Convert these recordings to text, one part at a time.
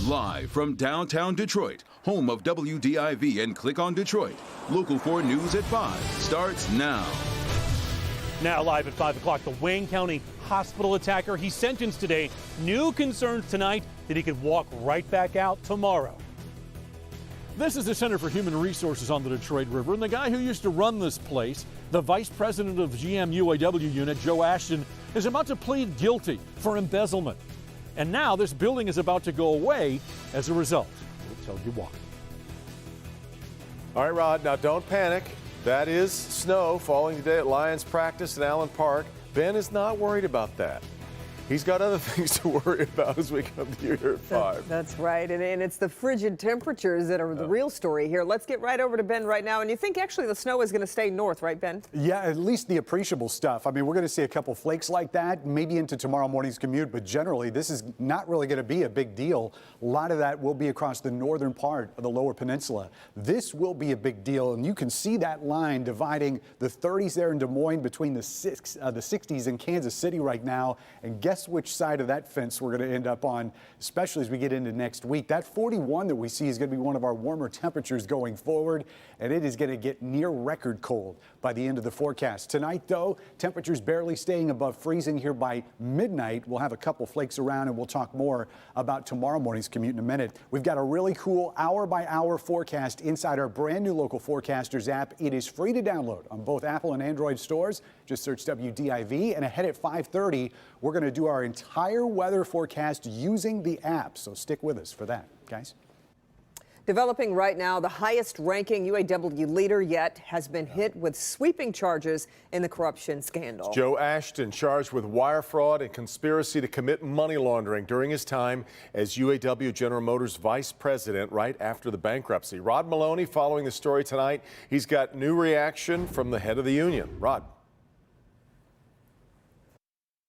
Live from downtown Detroit, home of WDIV and Click on Detroit, Local 4 News at 5 starts now. Now live at 5 o'clock, the Wayne County hospital attacker. He's sentenced today. New concerns tonight that he could walk right back out tomorrow. This is the Center for Human Resources on the Detroit River, and the guy who used to run this place, the vice president of GM UAW unit, Joe Ashton, is about to plead guilty for embezzlement. And now this building is about to go away as a result. We'll tell you why. All right, Rod, now don't panic. That is snow falling today at Lions practice in Allen Park. Ben is not worried about that. He's got other things to worry about as we come to you here at 5. That's right, and it's the frigid temperatures that are the real story here. Let's get right over to Ben right now. And you think actually the snow is going to stay north, right, Ben? Yeah, at least the appreciable stuff. I mean, we're going to see a couple flakes like that, maybe into tomorrow morning's commute, but generally this is not really going to be a big deal. A lot of that will be across the northern part of the lower peninsula. This will be a big deal, and you can see that line dividing the 30s there in Des Moines between the 60s in Kansas City right now. And guess which side of that fence we're going to end up on, especially as we get into next week. That 41 that we see is going to be one of our warmer temperatures going forward, and it is going to get near record cold by the end of the forecast. Tonight, though, temperatures barely staying above freezing here by midnight. We'll have a couple flakes around, and we'll talk more about tomorrow morning's commute in a minute. We've got a really cool hour-by-hour forecast inside our brand new Local Forecasters app. It is free to download on both Apple and Android stores. Just search WDIV, and ahead at 5:30, we're going to do our entire weather forecast using the app. So stick with us for that, guys. Developing right now, the highest-ranking UAW leader yet has been hit with sweeping charges in the corruption scandal. Joe Ashton charged with wire fraud and conspiracy to commit money laundering during his time as UAW General Motors vice president right after the bankruptcy. Rod Maloney following the story tonight. He's got new reaction from the head of the union. Rod.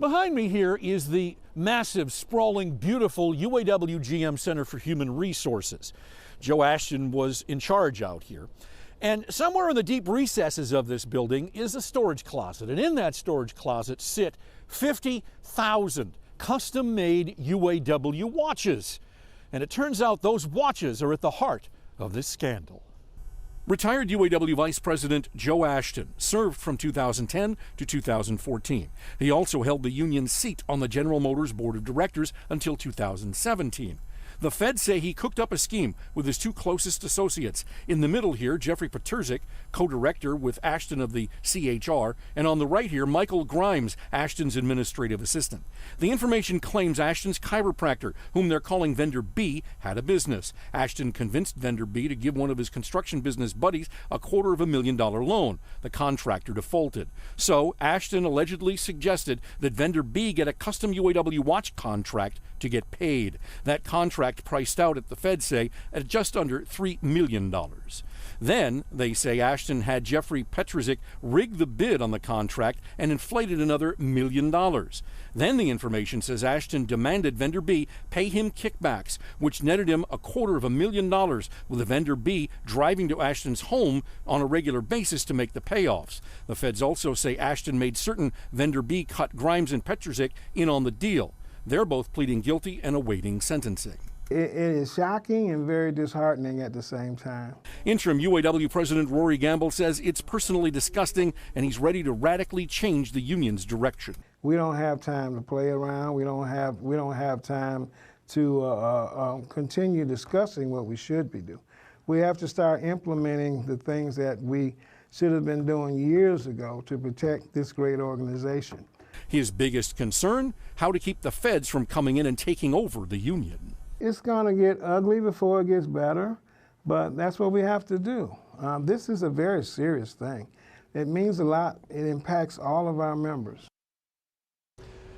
Behind me here is the massive, sprawling, beautiful UAW GM Center for Human Resources. Joe Ashton was in charge out here. And somewhere in the deep recesses of this building is a storage closet. And in that storage closet sit 50,000 custom-made UAW watches. And it turns out those watches are at the heart of this scandal. Retired UAW Vice President Joe Ashton served from 2010 to 2014. He also held the union's seat on the General Motors Board of Directors until 2017. The feds say he cooked up a scheme with his two closest associates. In the middle here, Jeffrey Petrzik, co-director with Ashton of the CHR, and on the right here, Michael Grimes, Ashton's administrative assistant. The information claims Ashton's chiropractor, whom they're calling Vendor B, had a business. Ashton convinced Vendor B to give one of his construction business buddies a $250,000 loan. The contractor defaulted. So Ashton allegedly suggested that Vendor B get a custom UAW watch contract to get paid. That contract priced out at the Fed say at just under $3 million. Then they say Ashton had Jeffrey Petrzik rig the bid on the contract and inflated another $1 million. Then the information says Ashton demanded Vendor B pay him kickbacks, which netted him $250,000, with the Vendor B driving to Ashton's home on a regular basis to make the payoffs. The feds also say Ashton made certain Vendor B cut Grimes and Petrzik in on the deal. They're both pleading guilty and awaiting sentencing. It is shocking and very disheartening at the same time. Interim UAW President Rory Gamble says it's personally disgusting and he's ready to radically change the union's direction. We don't have time to play around. We don't have time to continue discussing what we should be doing. We have to start implementing the things that we should have been doing years ago to protect this great organization. His biggest concern, how to keep the feds from coming in and taking over the union. It's going to get ugly before it gets better, but that's what we have to do. This is a very serious thing. It means a lot. It impacts all of our members.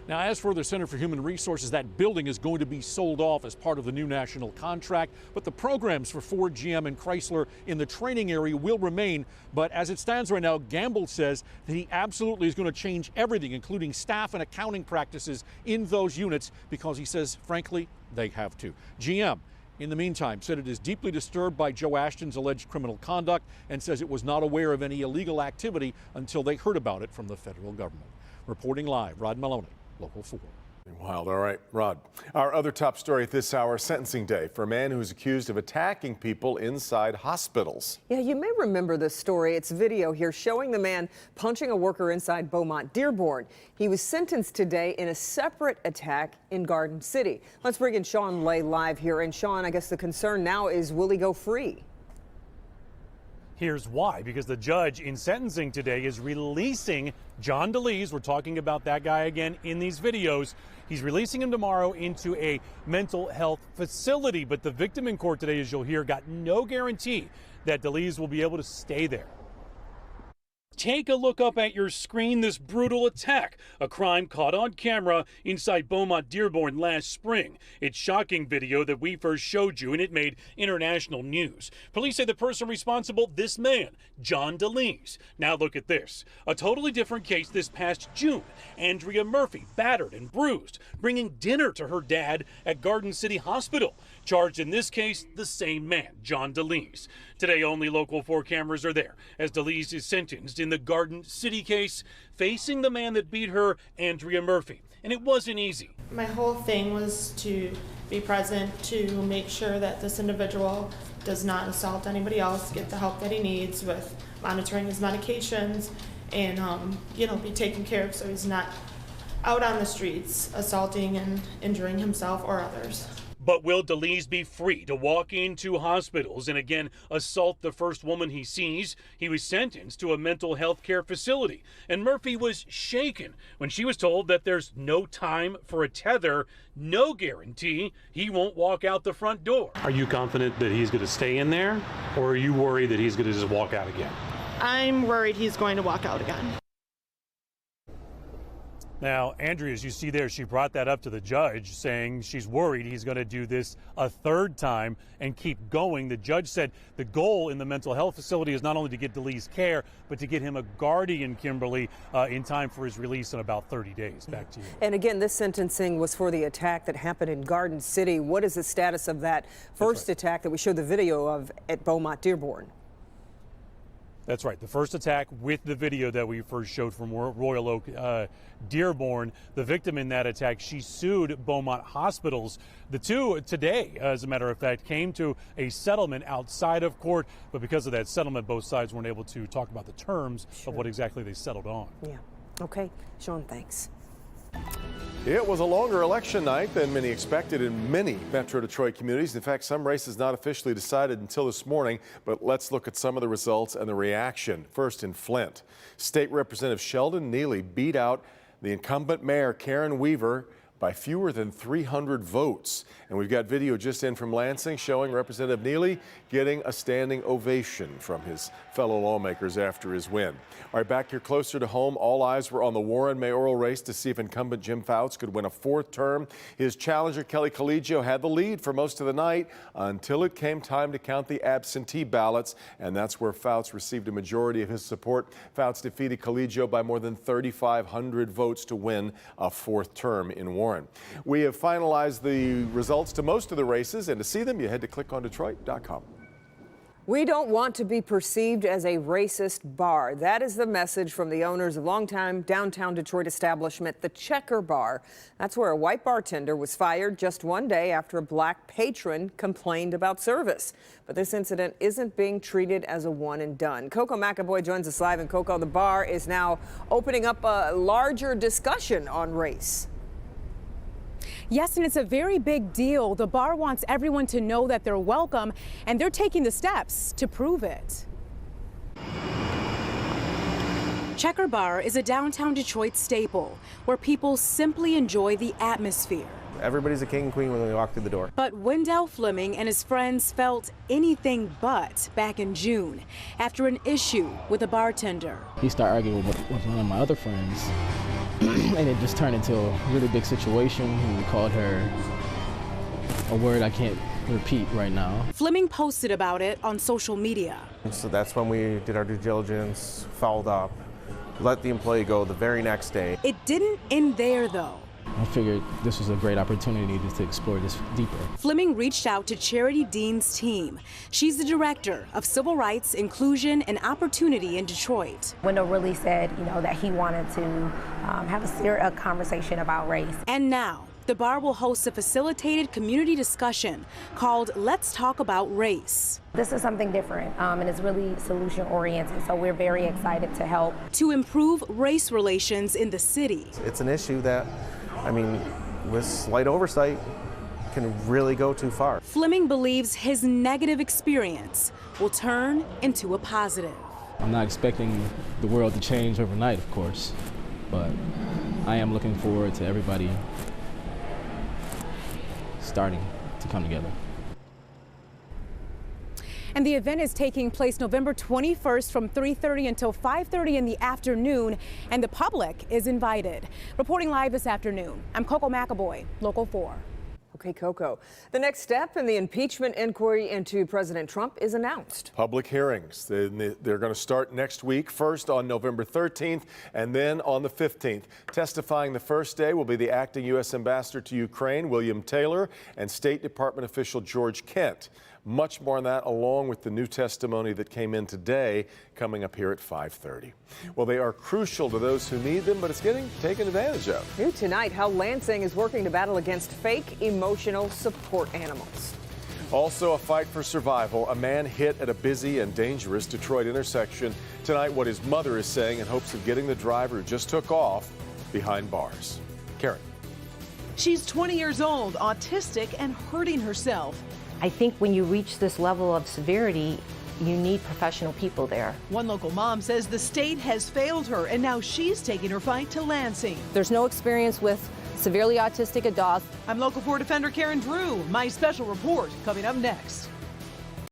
Now, as for the Center for Human Resources, that building is going to be sold off as part of the new national contract, but the programs for Ford, GM, and Chrysler in the training area will remain. But as it stands right now, Gamble says that he absolutely is going to change everything, including staff and accounting practices in those units, because he says, frankly, they have to. GM, in the meantime, said it is deeply disturbed by Joe Ashton's alleged criminal conduct and says it was not aware of any illegal activity until they heard about it from the federal government. Reporting live, Rod Maloney, Local 4. Wild. All right, Rod. Our other top story at this hour, sentencing day for a man who's accused of attacking people inside hospitals. Yeah, you may remember this story. It's video here showing the man punching a worker inside Beaumont Dearborn. He was sentenced today in a separate attack in Garden City. Let's bring in Sean Lay live here. And Sean, I guess the concern now is, will he go free? Here's why, because the judge in sentencing today is releasing John DeLees. We're talking about that guy again in these videos. He's releasing him tomorrow into a mental health facility. But the victim in court today, as you'll hear, got no guarantee that DeLees will be able to stay there. Take a look up at your screen, this brutal attack, a crime caught on camera inside Beaumont Dearborn last spring. It's shocking video that we first showed you, and it made international news. Police say the person responsible, this man, John DeLees. Now look at this. A totally different case this past June. Andrea Murphy, battered and bruised, bringing dinner to her dad at Garden City Hospital. Charged in this case, the same man, John DeLees. Today, only Local 4 cameras are there as DeLees is sentenced in the Garden City case, facing the man that beat her, Andrea Murphy. And it wasn't easy. My whole thing was to be present to make sure that this individual does not assault anybody else, get the help that he needs with monitoring his medications, and be taken care of so he's not out on the streets assaulting and injuring himself or others. But will DeLees be free to walk into hospitals and again assault the first woman he sees? He was sentenced to a mental health care facility, and Murphy was shaken when she was told that there's no time for a tether, no guarantee he won't walk out the front door. Are you confident that he's going to stay in there, or are you worried that he's going to just walk out again? I'm worried he's going to walk out again. Now, Andrea, as you see there, she brought that up to the judge, saying she's worried he's going to do this a third time and keep going. The judge said the goal in the mental health facility is not only to get DeLees care, but to get him a guardian, Kimberly, in time for his release in about 30 days. Back to you. And again, this sentencing was for the attack that happened in Garden City. What is the status of that first attack that we showed the video of at Beaumont Dearborn? That's right. The first attack with the video that we first showed from Royal Oak Dearborn. The victim in that attack, she sued Beaumont Hospitals. The two today, as a matter of fact, came to a settlement outside of court. But because of that settlement, both sides weren't able to talk about the terms of what exactly they settled on. Yeah. Okay. Sean, thanks. It was a longer election night than many expected in many Metro Detroit communities. In fact, some races not officially decided until this morning, but let's look at some of the results and the reaction. First in Flint, State Representative Sheldon Neely beat out the incumbent mayor, Karen Weaver, by fewer than 300 votes. And we've got video just in from Lansing showing Representative Neely getting a standing ovation from his fellow lawmakers after his win. All right, back here closer to home, all eyes were on the Warren mayoral race to see if incumbent Jim Fouts could win a fourth term. His challenger, Kelly Collegio, had the lead for most of the night until it came time to count the absentee ballots, and that's where Fouts received a majority of his support. Fouts defeated Collegio by more than 3,500 votes to win a fourth term in Warren. We have finalized the results to most of the races, and to see them, you head to clickondetroit.com. We don't want to be perceived as a racist bar. That is the message from the owners of longtime downtown Detroit establishment, the Checker Bar. That's where a white bartender was fired just one day after a black patron complained about service. But this incident isn't being treated as a one and done. Coco McAvoy joins us live. And Coco, the bar is now opening up a larger discussion on race. Yes, and it's a very big deal. The bar wants everyone to know that they're welcome, and they're taking the steps to prove it. Checker Bar is a downtown Detroit staple where people simply enjoy the atmosphere. Everybody's a king and queen when they walk through the door. But Wendell Fleming and his friends felt anything but back in June after an issue with a bartender. He started arguing with one of my other friends, and it just turned into a really big situation. He called her a word I can't repeat right now. Fleming posted about it on social media. And so that's when we did our due diligence, followed up, let the employee go the very next day. It didn't end there, though. I figured this was a great opportunity to explore this deeper. Fleming reached out to Charity Dean's team. She's the director of Civil Rights, Inclusion, and Opportunity in Detroit. Wendell really said, that he wanted to have a conversation about race. And now, the bar will host a facilitated community discussion called Let's Talk About Race. This is something different, and it's really solution-oriented, so we're very excited to help. To improve race relations in the city. It's an issue that, with slight oversight, can really go too far. Fleming believes his negative experience will turn into a positive. I'm not expecting the world to change overnight, of course, but I am looking forward to everybody starting to come together. And the event is taking place November 21st from 3:30 until 5:30 in the afternoon, and the public is invited. Reporting live this afternoon, I'm Coco McAvoy, Local 4. Okay, Coco. The next step in the impeachment inquiry into President Trump is announced. Public hearings. They're going to start next week, first on November 13th and then on the 15th. Testifying the first day will be the acting U.S. ambassador to Ukraine, William Taylor, and State Department official George Kent. Much more on that, along with the new testimony that came in today, coming up here at 5:30. Well, they are crucial to those who need them, but it's getting taken advantage of. New tonight, how Lansing is working to battle against fake emotional support animals. Also, a fight for survival. A man hit at a busy and dangerous Detroit intersection. Tonight, what his mother is saying in hopes of getting the driver who just took off behind bars. Karen. She's 20 years old, autistic, and hurting herself. I think when you reach this level of severity, you need professional people there. One local mom says the state has failed her, and now she's taking her fight to Lansing. There's no experience with severely autistic adults. I'm Local 4 Defender Karen Drew. My special report coming up next.